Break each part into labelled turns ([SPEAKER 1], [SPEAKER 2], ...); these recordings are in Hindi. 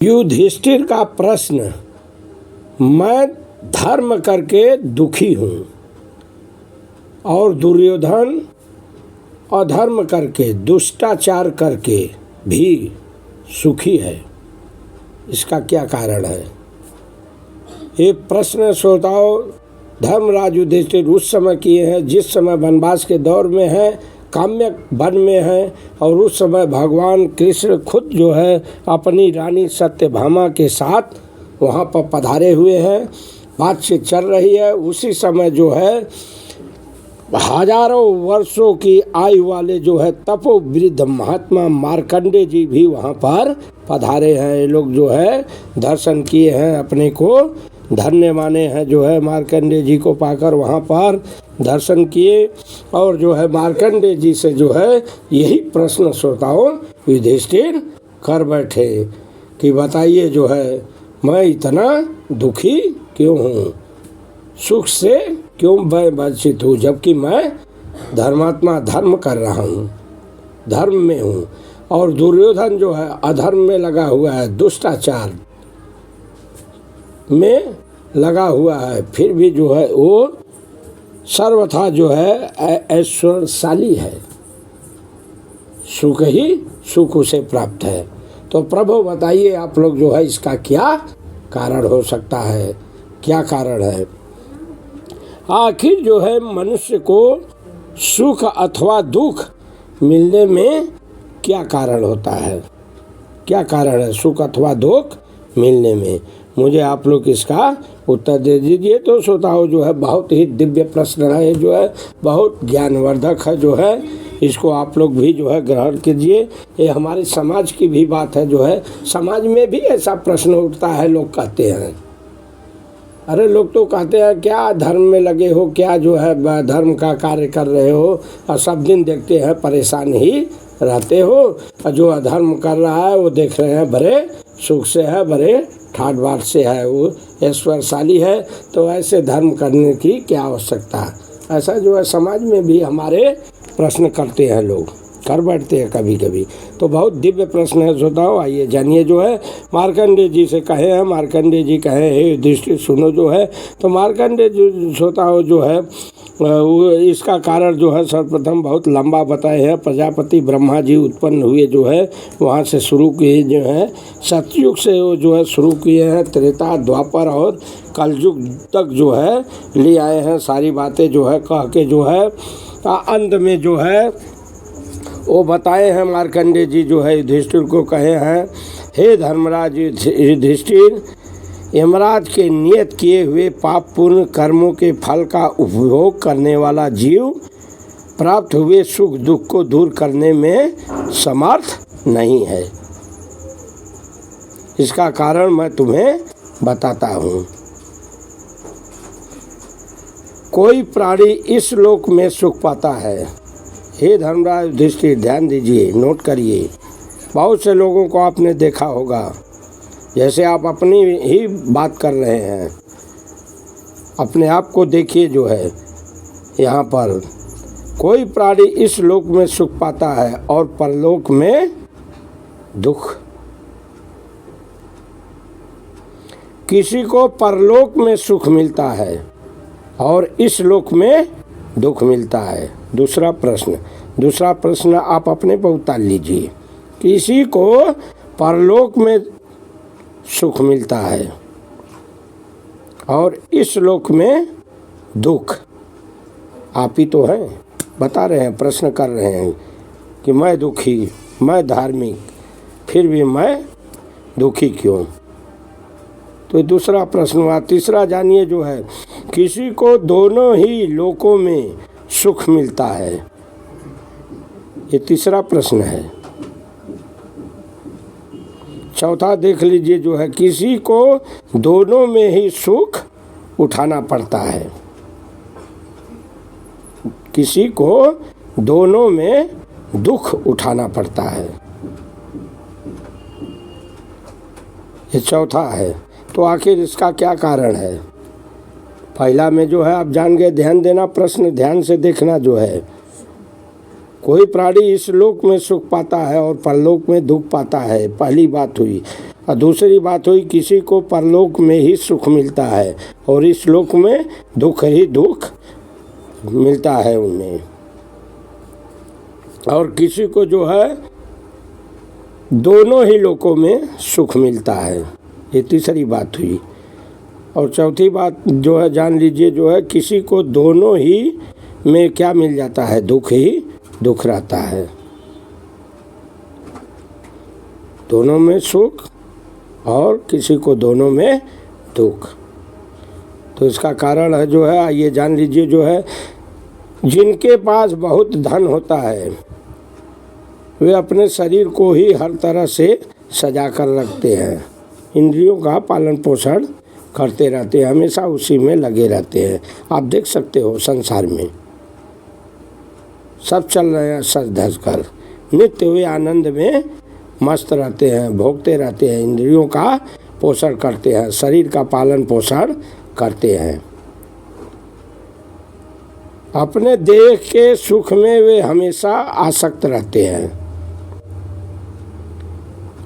[SPEAKER 1] युधिष्ठिर का प्रश्न, मैं धर्म करके दुखी हूँ और दुर्योधन अधर्म करके दुष्टाचार करके भी सुखी है, इसका क्या कारण है? ये प्रश्न श्रोताओं धर्मराज युधिष्ठिर उस समय किए हैं जिस समय वनवास के दौर में है, काम्य वन में है, और उस समय भगवान कृष्ण खुद जो है अपनी रानी सत्यभामा के साथ वहाँ पर पधारे हुए हैं, बातचीत चल रही है। उसी समय जो है हजारों वर्षों की आयु वाले जो है तपोवृद्ध महात्मा मार्कंडे जी भी वहाँ पर पधारे हैं। ये लोग जो है दर्शन किए हैं, अपने को धन्य माने हैं, जो है मार्कंडे जी को पाकर वहाँ पर दर्शन किए। और जो है मार्कंडे जी से जो है यही प्रश्न श्रोताओं युधिष्ठिर कर बैठे कि बताइए जो है मैं इतना दुखी क्यों हूँ, सुख से क्यों मैं वंचित हूँ, जबकि मैं धर्मात्मा धर्म कर रहा हूँ, धर्म में हूँ, और दुर्योधन जो है अधर्म में लगा हुआ है, दुष्टाचार में लगा हुआ है, फिर भी जो है वो सर्वथा जो है ऐश्वर्यशाली है, सुख ही सुख उसे प्राप्त है। तो प्रभु बताइए आप लोग जो है इसका क्या कारण हो सकता है, क्या कारण है? आखिर जो है मनुष्य को सुख अथवा दुख मिलने में क्या कारण होता है, क्या कारण है सुख अथवा दुख मिलने में? मुझे आप लोग इसका उत्तर दे दीजिए। तो श्रोताओं जो है बहुत ही दिव्य प्रश्न है, जो है बहुत ज्ञानवर्धक है, जो है इसको आप लोग भी जो है ग्रहण कीजिए। ये हमारे समाज की भी बात है, जो है समाज में भी ऐसा प्रश्न उठता है। लोग कहते हैं, अरे लोग तो कहते हैं क्या धर्म में लगे हो, क्या जो है धर्म का कार्य कर रहे हो, और सब दिन देखते हैं परेशान ही रहते हो, और जो अधर्म कर रहा है वो देख रहे हैं बड़े सुख से है, बड़े ठाट बाट से है, वो ऐश्वर्यशाली है, तो ऐसे धर्म करने की क्या आवश्यकता है? ऐसा जो है समाज में भी हमारे प्रश्न करते हैं, लोग कर बैठते हैं कभी कभी। तो बहुत दिव्य प्रश्न है श्रोताओं, आइए जानिए। जो है मार्कंडे जी से कहे हैं, मार्कंडे जी कहे हे युधिष्ठिर सुनो जो है। तो मार्कंडे जी श्रोताओं जो है इसका कारण जो है सर्वप्रथम बहुत लंबा बताए हैं। प्रजापति ब्रह्मा जी उत्पन्न हुए जो है वहाँ से शुरू किए, जो है सतयुग से वो जो है शुरू किए हैं, त्रेता द्वापर और कलयुग तक जो है ले आए हैं। सारी बातें जो है कह के जो है अंत में जो है वो बताए हैं। मार्कंडे जी जो है युधिष्ठिर को कहे हैं, हे धर्मराज युधिष्ठिर, यमराज के नियत किए हुए पाप पूर्ण कर्मों के फल का उपभोग करने वाला जीव प्राप्त हुए सुख दुख को दूर करने में समर्थ नहीं है। इसका कारण मैं तुम्हें बताता हूँ। कोई प्राणी इस लोक में सुख पाता है। हे धर्मराज युधिष्ठिर ध्यान दीजिए, नोट करिए। बहुत से लोगों को आपने देखा होगा, जैसे आप अपनी ही बात कर रहे हैं, अपने आप को देखिए। जो है यहाँ पर कोई प्राणी इस लोक में सुख पाता है और परलोक में दुख। किसी को परलोक में सुख मिलता है और इस लोक में दुख मिलता है। दूसरा प्रश्न आप अपने पर उतार लीजिए। किसी को परलोक में सुख मिलता है और इस लोक में दुख। आप ही तो हैं, बता रहे हैं, प्रश्न कर रहे हैं कि मैं दुखी, मैं धार्मिक, फिर भी मैं दुखी क्यों? तो दूसरा प्रश्न हुआ। तीसरा जानिए जो है, किसी को दोनों ही लोकों में सुख मिलता है। ये तीसरा प्रश्न है। चौथा देख लीजिए जो है, किसी को दोनों में ही सुख उठाना पड़ता है। किसी को दोनों में दुख उठाना पड़ता है। ये चौथा है। तो आखिर इसका क्या कारण है? पहला में जो है आप जान गए, ध्यान देना, प्रश्न ध्यान से देखना। जो है कोई प्राणी इस लोक में सुख पाता है और परलोक में दुख पाता है, पहली बात हुई। और दूसरी बात हुई किसी को परलोक में ही सुख मिलता है और इस लोक में दुख ही दुख मिलता है उन्हें, और किसी को जो है दोनों ही लोकों में सुख मिलता है। ये तीसरी बात हुई। और चौथी बात जो है जान लीजिए, जो है किसी को दोनों ही में क्या मिल जाता है, दुख ही दुख रहता है। दोनों में सुख और किसी को दोनों में दुख। तो इसका कारण है जो है, ये जान लीजिए, जो है जिनके पास बहुत धन होता है वे अपने शरीर को ही हर तरह से सजा कर रखते हैं, इंद्रियों का पालन पोषण करते रहते हैं, हमेशा उसी में लगे रहते हैं। आप देख सकते हो संसार में सब चल रहे हैं सज धज कर, नित्य हुए आनंद में मस्त रहते हैं, भोगते रहते हैं, इंद्रियों का पोषण करते हैं, शरीर का पालन पोषण करते हैं। अपने देह के सुख में वे हमेशा आसक्त रहते हैं।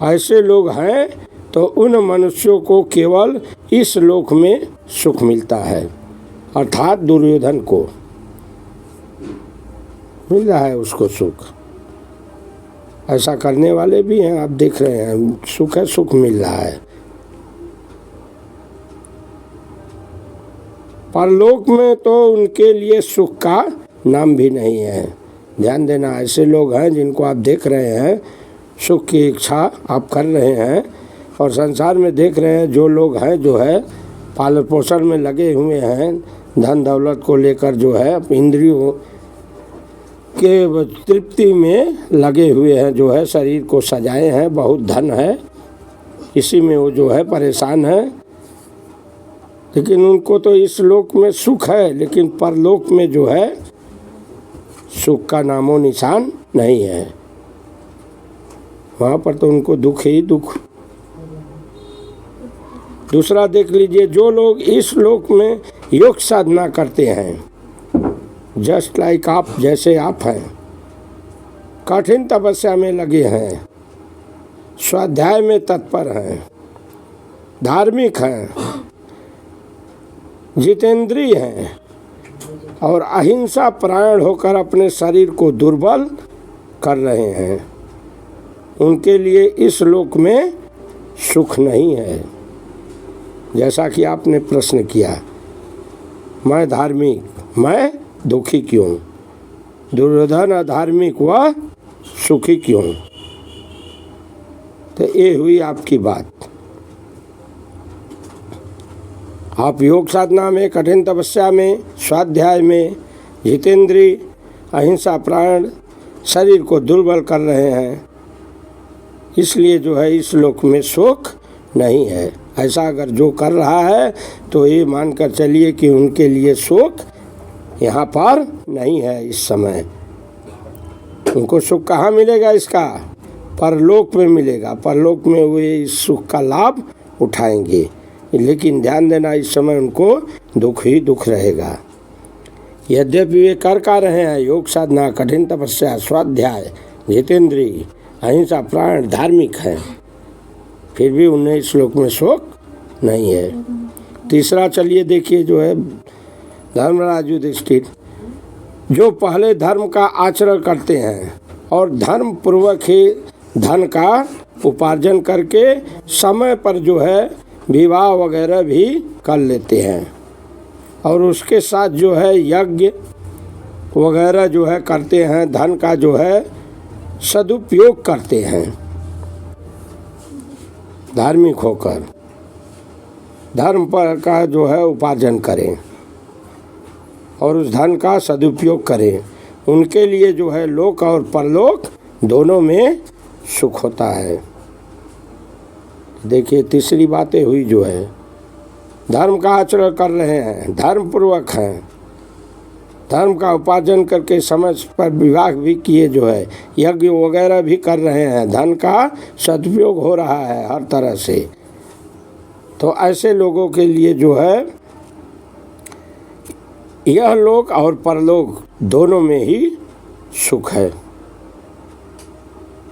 [SPEAKER 1] ऐसे लोग हैं तो उन मनुष्यों को केवल इस लोक में सुख मिलता है, अर्थात दुर्योधन को मिल रहा है उसको सुख। ऐसा करने वाले भी हैं, आप देख रहे हैं, सुख है, सुख मिल रहा है। परलोक में तो उनके लिए सुख का नाम भी नहीं है। ध्यान देना, ऐसे लोग हैं जिनको आप देख रहे हैं, सुख की इच्छा आप कर रहे हैं और संसार में देख रहे हैं जो लोग हैं जो है पालन पोषण में लगे हुए हैं, धन दौलत को लेकर जो है इंद्रियों के तृप्ति में लगे हुए हैं, जो है शरीर को सजाए हैं, बहुत धन है, इसी में वो जो है परेशान है। लेकिन उनको तो इस लोक में सुख है, लेकिन परलोक में जो है सुख का नामो निशान नहीं है। वहाँ पर तो उनको दुख ही दुख। दूसरा देख लीजिए, जो लोग इस लोक में योग साधना करते हैं, जस्ट लाइक आप, जैसे आप हैं, कठिन तपस्या में लगे हैं, स्वाध्याय में तत्पर हैं, धार्मिक हैं, जितेंद्रिय हैं और अहिंसा परायण होकर अपने शरीर को दुर्बल कर रहे हैं, उनके लिए इस लोक में सुख नहीं है। जैसा कि आपने प्रश्न किया, मैं धार्मिक, मैं दुखी क्यों? दुर्योधन अधार्मिक व सुखी क्यों? तो ये हुई आपकी बात। आप योग साधना में, कठिन तपस्या में, स्वाध्याय में, जितेंद्रिय, अहिंसा प्राण, शरीर को दुर्बल कर रहे हैं, इसलिए जो है इस लोक में सुख नहीं है। ऐसा अगर जो कर रहा है तो ये मानकर चलिए कि उनके लिए सुख यहाँ पर नहीं है इस समय। उनको सुख कहाँ मिलेगा? इसका परलोक में मिलेगा। परलोक में वे इस सुख का लाभ उठाएंगे, लेकिन ध्यान देना, इस समय उनको दुख ही दुख रहेगा। यद्यपि वे कर का रहे हैं, योग साधना, कठिन तपस्या, स्वाध्याय, जितेंद्रिय, अहिंसा प्राण, धार्मिक है, फिर भी उन्हें इस श्लोक में सुख नहीं है। तीसरा चलिए देखिए, जो है धर्मराज युधिष्ठिर, जो पहले धर्म का आचरण करते हैं और धर्म पूर्वक ही धन का उपार्जन करके समय पर जो है विवाह वगैरह भी कर लेते हैं और उसके साथ जो है यज्ञ वगैरह जो है करते हैं, धन का जो है सदुपयोग करते हैं, धार्मिक होकर धर्म पर का जो है उपार्जन करें और उस धन का सदुपयोग करें, उनके लिए जो है लोक और परलोक दोनों में सुख होता है। देखिए तीसरी बातें हुई, जो है धर्म का आचरण कर रहे हैं, धर्म पूर्वक हैं, धर्म का उपार्जन करके समय पर विवाह भी किए, जो है यज्ञ वगैरह भी कर रहे हैं, धन का सदुपयोग हो रहा है हर तरह से। तो ऐसे लोगों के लिए जो है यह लोक और परलोक दोनों में ही सुख है।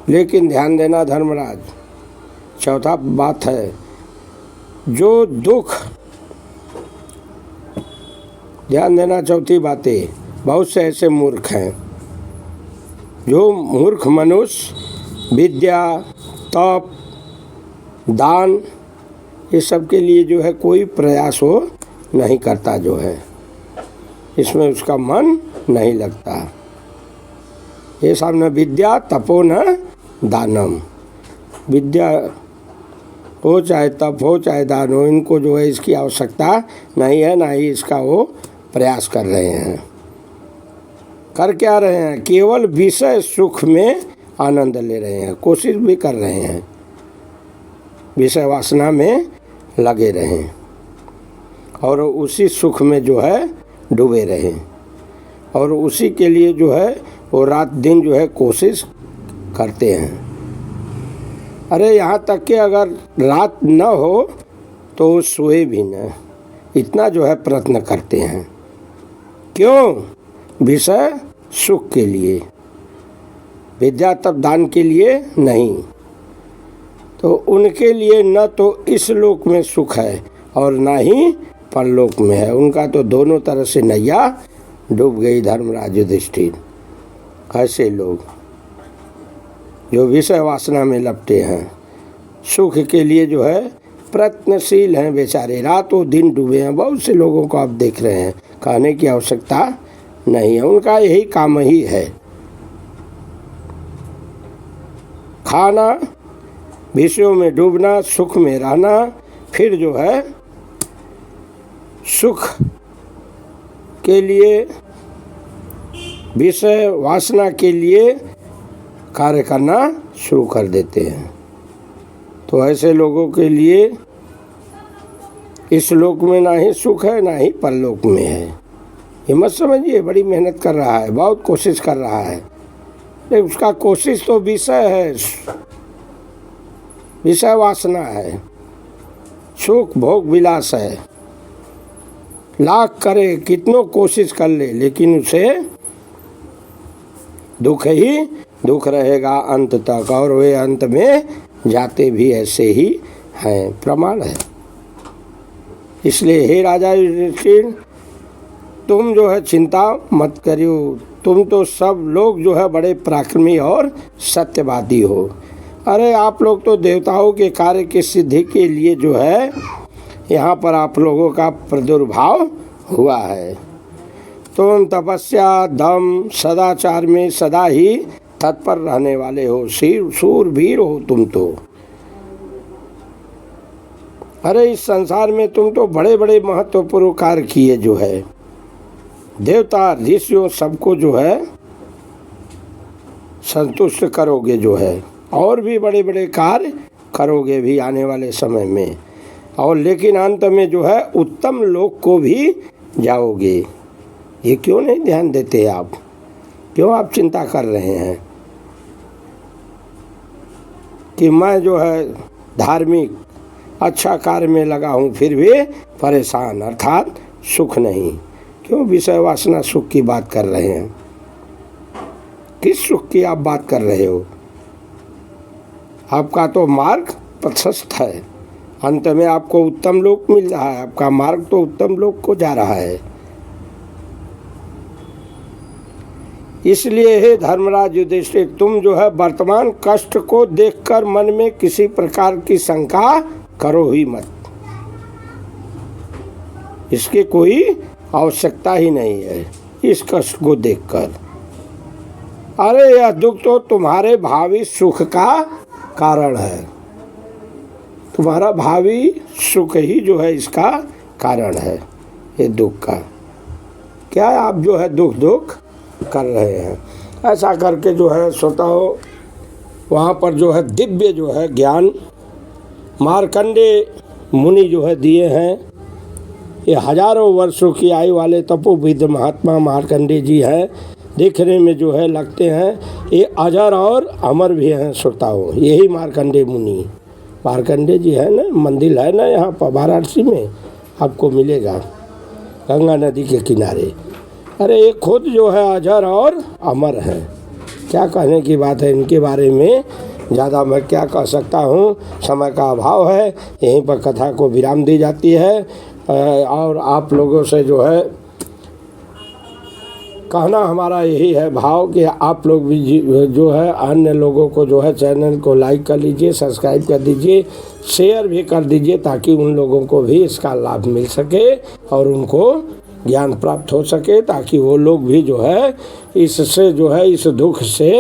[SPEAKER 1] लेकिन ध्यान देना धर्मराज, चौथा बात है, जो दुख, ध्यान देना, चौथी बातें, बहुत से ऐसे मूर्ख हैं, जो मूर्ख मनुष्य विद्या, तप, दान, ये सब के लिए जो है कोई प्रयास हो नहीं करता, जो है इसमें उसका मन नहीं लगता। ये सब न विद्या तपो न दानम, विद्या हो चाहे तप हो चाहे दान हो, इनको जो है इसकी आवश्यकता नहीं है, ना ही इसका वो प्रयास कर रहे हैं। कर क्या रहे हैं? केवल विषय सुख में आनंद ले रहे हैं, कोशिश भी कर रहे हैं विषय वासना में लगे रहें और उसी सुख में जो है डूबे रहें, और उसी के लिए जो है वो रात दिन जो है कोशिश करते हैं। अरे यहाँ तक कि अगर रात न हो तो वो सोए भी न, इतना जो है प्रयत्न करते हैं। क्यों? विषय सुख के लिए, विद्या तप दान के लिए नहीं। तो उनके लिए न तो इस लोक में सुख है और ना ही परलोक में है, उनका तो दोनों तरह से नैया डूब गई। धर्मराज युधिष्ठिर, ऐसे लोग जो विषय वासना में लपटे हैं, सुख के लिए जो है प्रयत्नशील हैं, बेचारे रातों दिन डूबे हैं। बहुत से लोगों को आप देख रहे हैं, कहने की आवश्यकता नहीं है, उनका यही काम ही है, खाना, विषयों में डूबना, सुख में रहना, फिर जो है सुख के लिए, विषय वासना के लिए कार्य करना शुरू कर देते हैं। तो ऐसे लोगों के लिए इस लोक में ना ही सुख है ना ही परलोक में है। ये मत समझिए बड़ी मेहनत कर रहा है, बहुत कोशिश कर रहा है, लेकिन उसका कोशिश तो विषय है, विषय वासना है, सुख भोग विलास है। लाख करे, कितनों कोशिश कर ले, लेकिन उसे दुख ही दुख रहेगा अंत तक, और वे अंत में जाते भी ऐसे ही हैं, प्रमाण है। इसलिए हे राजा युधिष्ठिर, तुम जो है चिंता मत करियो, तुम तो सब लोग जो है बड़े पराक्रमी और सत्यवादी हो। अरे आप लोग तो देवताओं के कार्य की सिद्धि के लिए जो है यहाँ पर आप लोगों का प्रादुर्भाव हुआ है। तुम तपस्या, दम, सदाचार में सदा ही तत्पर रहने वाले हो, शूरवीर हो तुम तो। अरे इस संसार में तुम तो बड़े बड़े महत्वपूर्ण कार्य किए, जो है देवता ऋषियों सबको जो है संतुष्ट करोगे, जो है और भी बड़े बड़े कार्य करोगे भी आने वाले समय में, और लेकिन अंत में जो है उत्तम लोक को भी जाओगे। ये क्यों नहीं ध्यान देते आप? क्यों आप चिंता कर रहे हैं कि मैं जो है धार्मिक अच्छा कार्य में लगा हूँ फिर भी परेशान, अर्थात सुख नहीं? क्यों विषय वासना सुख की बात कर रहे हैं? किस सुख की आप बात कर रहे हो? आपका तो मार्ग प्रशस्त है, अंत में आपको उत्तम लोक मिल रहा है, आपका मार्ग तो उत्तम लोक को जा रहा है। इसलिए हे धर्मराज युधिष्ठिर, तुम जो है वर्तमान कष्ट को देखकर मन में किसी प्रकार की शंका करो ही मत, इसकी कोई आवश्यकता ही नहीं है इस कष्ट को देखकर। अरे यह दुख तो तुम्हारे भावी सुख का कारण है, तुम्हारा भावी सुख ही जो है इसका कारण है, ये दुख का। क्या आप जो है दुख कर रहे हैं? ऐसा करके जो है स्वतः वहाँ पर जो है दिव्य जो है ज्ञान मार्कंडे मुनि जो है दिए हैं। ये हजारों वर्षों की आयु वाले तपोविद महात्मा मार्कंडे जी हैं, देखने में जो है लगते हैं ये अजर और अमर भी हैं श्रोताओं। यही मार्कंडे मुनि, मार्कंडे जी है ना, मंदिर है ना यहाँ पर वाराणसी में, आपको मिलेगा गंगा नदी के किनारे। अरे ये खुद जो है अजर और अमर है, क्या कहने की बात है इनके बारे में। ज़्यादा मैं क्या कह सकता हूँ, समय का अभाव है, यहीं पर कथा को विराम दी जाती है। और आप लोगों से जो है कहना हमारा यही है भाव कि आप लोग भी जो है अन्य लोगों को जो है चैनल को लाइक कर लीजिए, सब्सक्राइब कर दीजिए, शेयर भी कर दीजिए, ताकि उन लोगों को भी इसका लाभ मिल सके और उनको ज्ञान प्राप्त हो सके, ताकि वो लोग भी जो है इससे जो है इस दुख से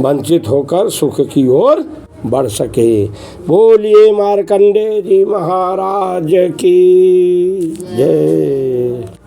[SPEAKER 1] वंचित होकर सुख की ओर बढ़ सके। बोलिए मार्कंडेय जी महाराज की जय।